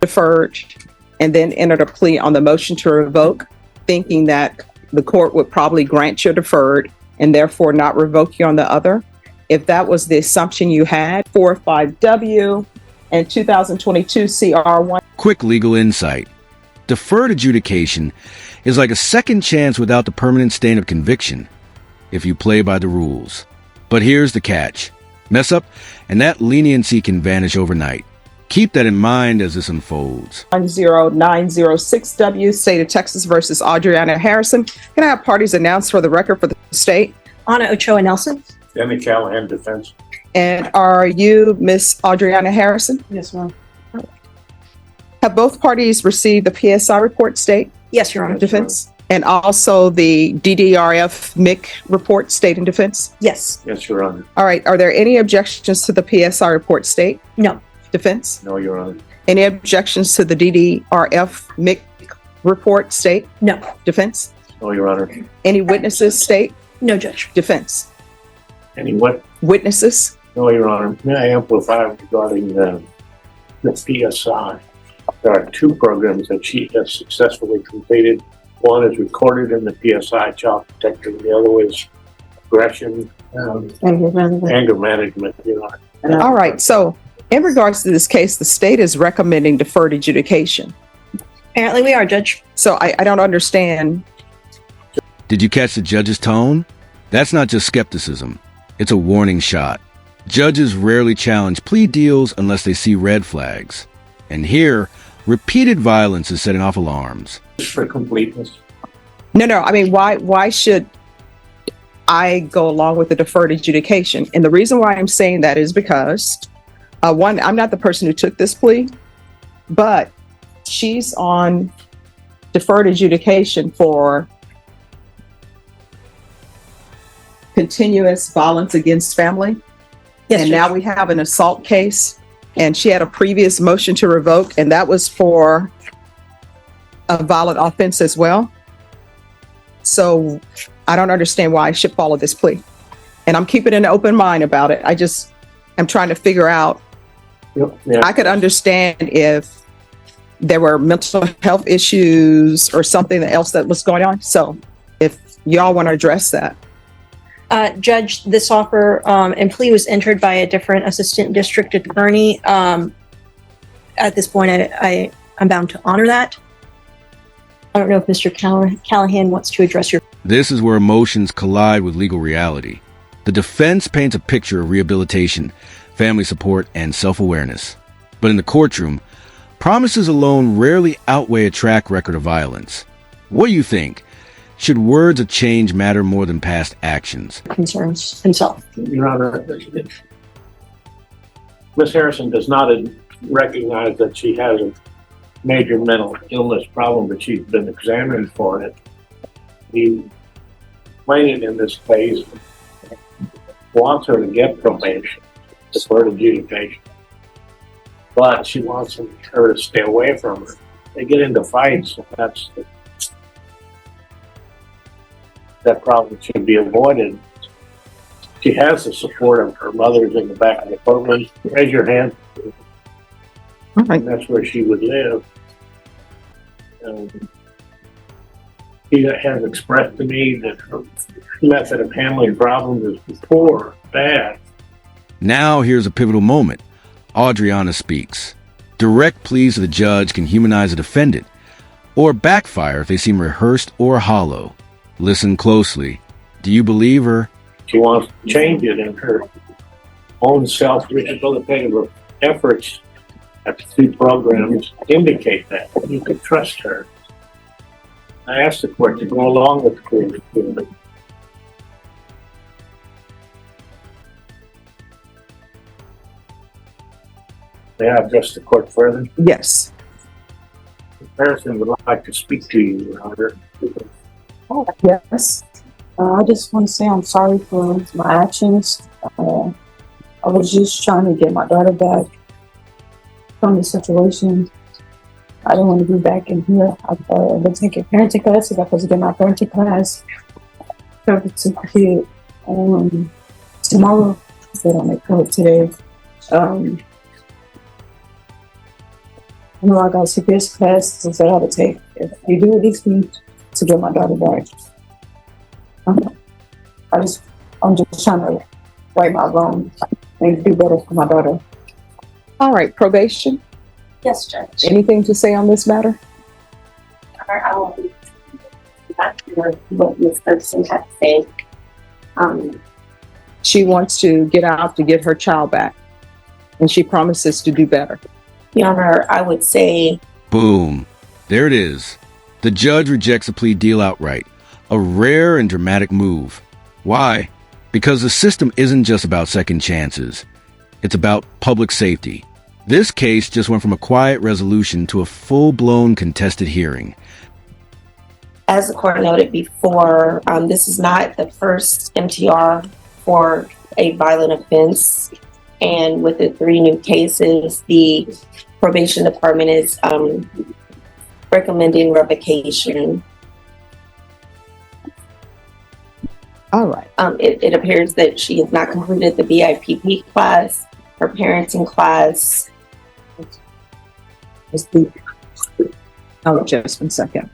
deferred and then entered a plea on the motion to revoke, thinking that the court would probably grant your deferred and therefore not revoke you on the other. If that was the assumption you had, 45W and 2022 CR1. Quick legal insight. Deferred adjudication is like a second chance without the permanent stain of conviction if you play by the rules. But here's the catch. Mess up, and that leniency can vanish overnight. Keep that in mind as this unfolds. 10906W, State of Texas versus Audriana Harrison. Can I have parties announced for the record for the state? Anna Ochoa Nelson. Danny Callahan, defense. And are you Miss Audriana Harrison? Yes, ma'am. Have both parties received the PSI report, state? Yes, Your Honor. Defense? And also the DDRF MIC report, state and defense? Yes. Yes, Your Honor. All right. Are there any objections to the PSI report, state? No. Defense? No, Your Honor. Any objections to the DDRF MIC report, state? No. Defense? No, Your Honor. Any witnesses, state? No, Judge. Defense? Any what? Witnesses? No, Your Honor. May I amplify regarding the PSI? There are two programs that she has successfully completed. One is recorded in the PSI, child protector. The other is aggression, anger management, Your Honor. All right. So in regards to this case, the state is recommending deferred adjudication. Apparently we are, Judge. So I don't understand. Did you catch the judge's tone? That's not just skepticism. It's a warning shot. Judges rarely challenge plea deals unless they see red flags. And here, repeated violence is setting off alarms. Just for completeness. No. I mean, why should I go along with the deferred adjudication? And the reason why I'm saying that is because, one, I'm not the person who took this plea, but she's on deferred adjudication for continuous violence against family. Yes, And Judge. now we have an assault case, and she had a previous motion to revoke, and that was for a violent offense as well. So I don't understand why I should follow this plea. And I'm keeping an open mind about it. I'm trying to figure out. Yep. Yeah. I could understand if there were mental health issues or something else that was going on. So if y'all want to address that. Judge, this offer and plea was entered by a different assistant district attorney. At this point, I'm bound to honor that. I don't know if Mr. Callahan wants to address your... This is where emotions collide with legal reality. The defense paints a picture of rehabilitation, family support, and self-awareness. But in the courtroom, promises alone rarely outweigh a track record of violence. What do you think? Should words of change matter more than past actions? Concerns himself. Your Honor, Ms. Harrison does not recognize that she has a major mental illness problem, but she's been examined for it. The plaintiff in this case wants her to get probation, deferred adjudication, but she wants her to stay away from her. They get into fights, and that problem should be avoided. She has the support of her mother's in the back of the courtroom. Raise your hand. All right. And that's where she would live. She has expressed to me that her method of handling problems is poor, bad. Now here's a pivotal moment. Audriana speaks. Direct pleas to the judge can humanize a defendant, or backfire if they seem rehearsed or hollow. Listen closely. Do you believe her? She wants to change it, in her own self-rehabilitative efforts at the two programs indicate that. You can trust her. I asked the court to go along with the plea. May I address the court further? Yes. Harrison would like to speak to you, Your Honor. Oh, yes. I just want to say I'm sorry for my actions. I was just trying to get my daughter back from the situation. I didn't want to be back in here. I've been taking parenting classes. I'm supposed to get my parenting class certificate tomorrow. They don't make code today. I know I got CPS classes that I had to take. If you do it this week to get my daughter back. I'm just trying to right my wrong and do better for my daughter. All right, probation. Yes, Judge. Anything to say on this matter? I will not hear what Ms. Ferguson had to say. She wants to get out to get her child back, and she promises to do better. Your Honor, I would say Boom. There it is. The judge rejects a plea deal outright. A rare and dramatic move. Why? Because the system isn't just about second chances. It's about public safety. This case just went from a quiet resolution to a full-blown contested hearing. as the court noted before, this is not the first MTR for a violent offense. And with the 3 new cases, the probation department is recommending revocation. All right. It appears that she has not completed the BIPP class, her parenting class. Oh, just 1 second.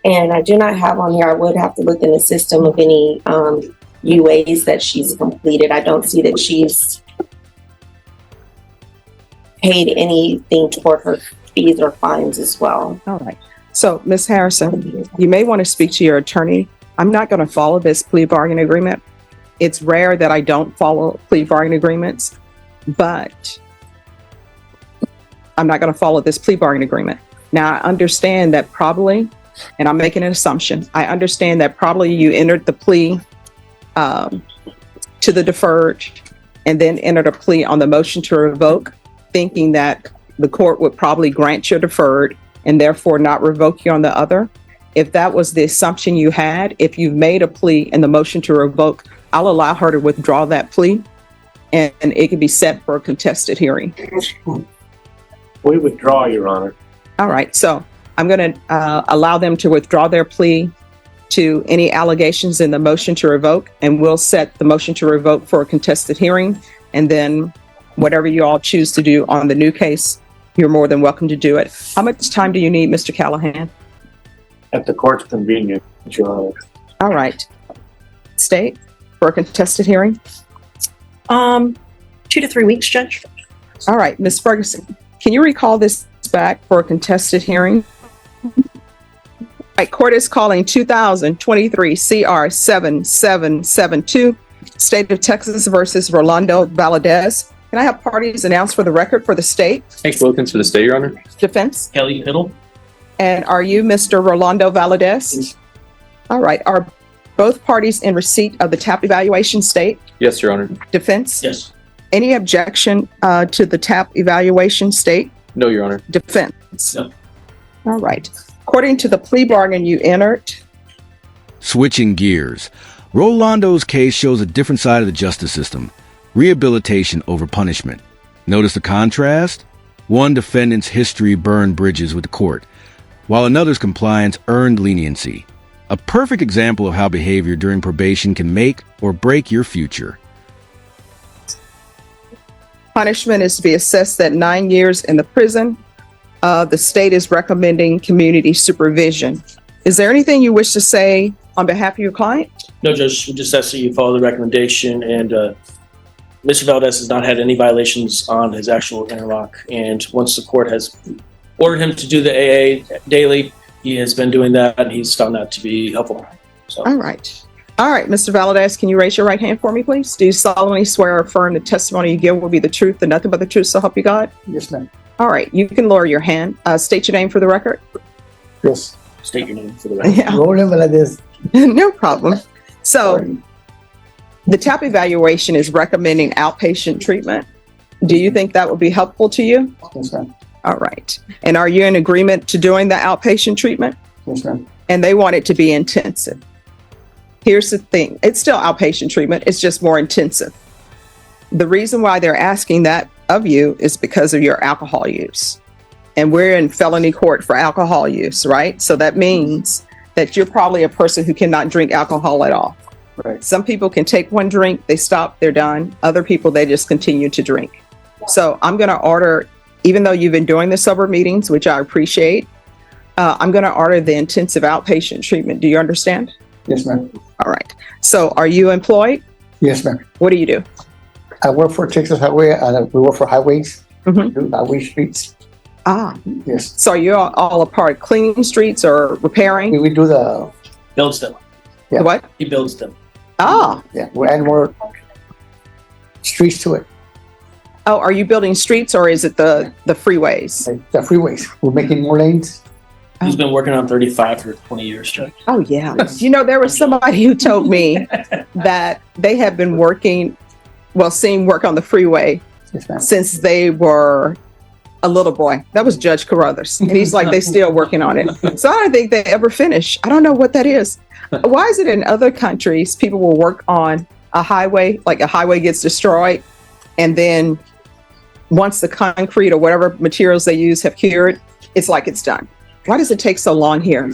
And I do not have on here, I would have to look in the system of any UAs that she's completed. I don't see that she's paid anything toward her fees or fines as well. All right. So, Ms. Harrison, you may want to speak to your attorney. I'm not going to follow this plea bargain agreement. It's rare that I don't follow plea bargain agreements, but I'm not going to follow this plea bargain agreement. Now, I understand that probably, and I'm making an assumption, I understand that probably you entered the plea to the deferred and then entered a plea on the motion to revoke, thinking that the court would probably grant your deferred and therefore not revoke you on the other. If that was the assumption you had, if you've made a plea in the motion to revoke, I'll allow her to withdraw that plea and it can be set for a contested hearing. We withdraw, Your Honor. All right, so I'm going to allow them to withdraw their plea to any allegations in the motion to revoke, and we'll set the motion to revoke for a contested hearing. And then whatever you all choose to do on the new case, you're more than welcome to do it. How much time do you need, Mr. Callahan? At the court's convenience, Your Honor. All right. State for a contested hearing. 2 to 3 weeks, Judge. All right, Ms. Ferguson, can you recall this back for a contested hearing? All right, court is calling 2023 CR 7772, State of Texas versus Rolando Valadez. Can I have parties announced for the record for the state? Hank Wilkins for the state, Your Honor. Defense? Kelly Hiddle. And are you Mr. Rolando Valadez? All right, are both parties in receipt of the TAP evaluation, state? Yes, Your Honor. Defense? Yes. Any objection to the TAP evaluation, state? No, Your Honor. Defense? No. All right. According to the plea bargain you entered, Switching gears, Rolando's case shows a different side of the justice system. Rehabilitation over punishment. Notice the contrast? One defendant's history burned bridges with the court, while another's compliance earned leniency. A perfect example of how behavior during probation can make or break your future. punishment is to be assessed at 9 years in the prison. The state is recommending community supervision. Is there anything you wish to say on behalf of your client? No, Judge, we just ask that you follow the recommendation, and Mr. Valdez has not had any violations on his actual interlock. And once the court has ordered him to do the AA daily, he has been doing that, and he's found that to be helpful. So. All right. All right, Mr. Valadez, can you raise your right hand for me, please? Do you solemnly swear or affirm the testimony you give will be the truth and nothing but the truth, so help you God? Yes, ma'am. All right, you can lower your hand. State your name for the record. Yes. State your name for the record. Yeah, Rolling like this. no problem. So the TAP evaluation is recommending outpatient treatment. Do you think that would be helpful to you? Yes, ma'am. All right. And are you in agreement to doing the outpatient treatment? Yes, ma'am. And they want it to be intensive. Here's the thing. It's still outpatient treatment. It's just more intensive. The reason why they're asking that of you is because of your alcohol use. And we're in felony court for alcohol use, right? So that means that you're probably a person who cannot drink alcohol at all. Right. Some people can take one drink, they stop, they're done. Other people, they just continue to drink. So I'm going to order even though you've been doing the sober meetings, which I appreciate, I'm going to order the intensive outpatient treatment. Do you understand? Yes, ma'am. All right. So are you employed? Yes, ma'am. What do you do? I work for Texas Highway, and we work for highways, Mhm. do highway streets. Ah, Yes. so you're all a part cleaning streets or repairing? We do the, Builds them. Yeah. What? He builds them. Ah, yeah, we add more streets to it, oh, are you building streets or is it the freeways? like the freeways. We're making more lanes. He's been working on 35 for 20 years, Judge. Oh, yeah. You know, there was somebody who told me that they have been working, well, seeing work on the freeway Yes, ma'am. since they were a little boy. That was Judge Carruthers. And he's like, they still working on it. So I don't think they ever finish. I don't know what that is. Why is it in other countries, people will work on a highway, like a highway gets destroyed, and then once the concrete or whatever materials they use have cured, it's like it's done. Why does it take so long here?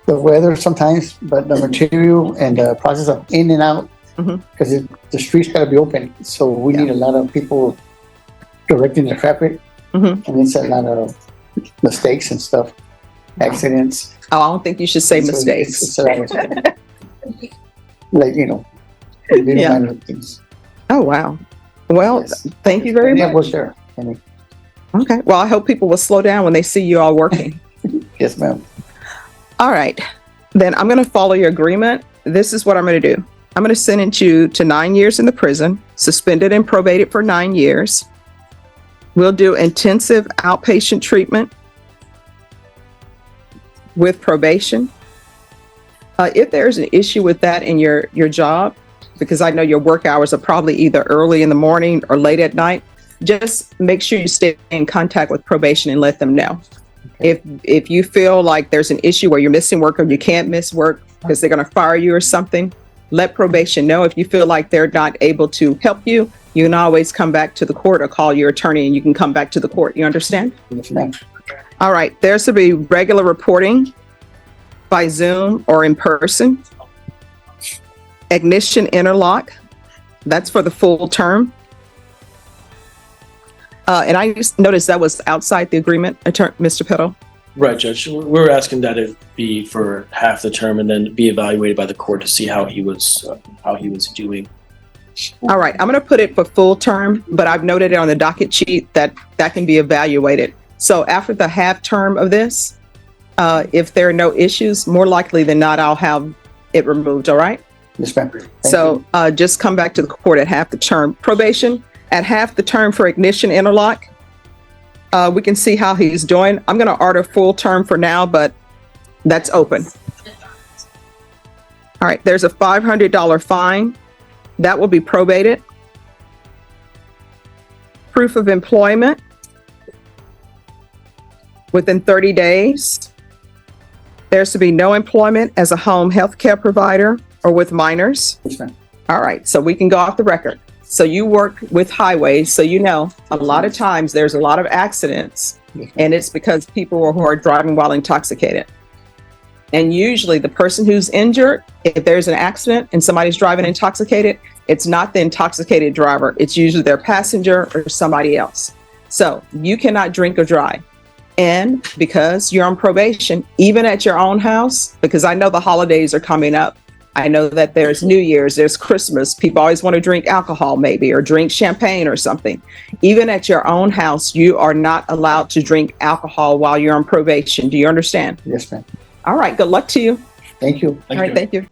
The weather sometimes, but the material and the process of in and out, Mhm. because the streets gotta be open. So we need a lot of people directing the traffic, Mhm. and it's a lot of mistakes and stuff, accidents. Oh, I don't think you should say So mistakes. it's a lot of- like, little Yeah. minor things. Oh, wow. Well, Yes. thank you very Yeah, much. well, sure. And Okay. Well, I hope people will slow down when they see you all working. yes, ma'am. All right. Then I'm going to follow your agreement. This is what I'm going to do. I'm going to sentence you to 9 years in the prison, suspended and probated for 9 years. We'll do intensive outpatient treatment with probation. If there's an issue with that in your job, because I know your work hours are probably either early in the morning or late at night, just make sure you stay in contact with probation and let them know. If you feel like there's an issue where you're missing work or you can't miss work because they're going to fire you or something, let probation know. If you feel like they're not able to help you, you can always come back to the court or call your attorney and you can come back to the court. You understand? Yes, ma'am. All right. There's to be regular reporting by Zoom or in person. Ignition interlock. That's for the full term. And I just noticed that was outside the agreement, Mr. Peddle. Right, Judge. We're asking that it be for half the term and then be evaluated by the court to see how he was doing. All right, I'm going to put it for full term, but I've noted it on the docket sheet that can be evaluated. So after the half term of this, if there are no issues, more likely than not, I'll have it removed. All right. Yes, ma'am. Thank So just come back to the court at half the term. Probation at half the term for ignition interlock. We can see how he's doing. I'm going to order full term for now, but that's open. All right, there's a $500 fine. That will be probated. Proof of employment within 30 days. There's to be no employment as a home health care provider or with minors. Yes, ma'am. All right, so we can go off the record. So you work with highways, so you know a lot of times there's a lot of accidents, and it's because people who are driving while intoxicated. And usually the person who's injured, if there's an accident and somebody's driving intoxicated, it's not the intoxicated driver. It's usually their passenger or somebody else. So you cannot drink or drive. And because you're on probation, even at your own house, because I know the holidays are coming up. I know that there's New Year's, there's Christmas. People always want to drink alcohol maybe, or drink champagne or something. Even at your own house, you are not allowed to drink alcohol while you're on probation. Do you understand? Yes, ma'am. All right. Good luck to you. Thank you. All right. Thank you.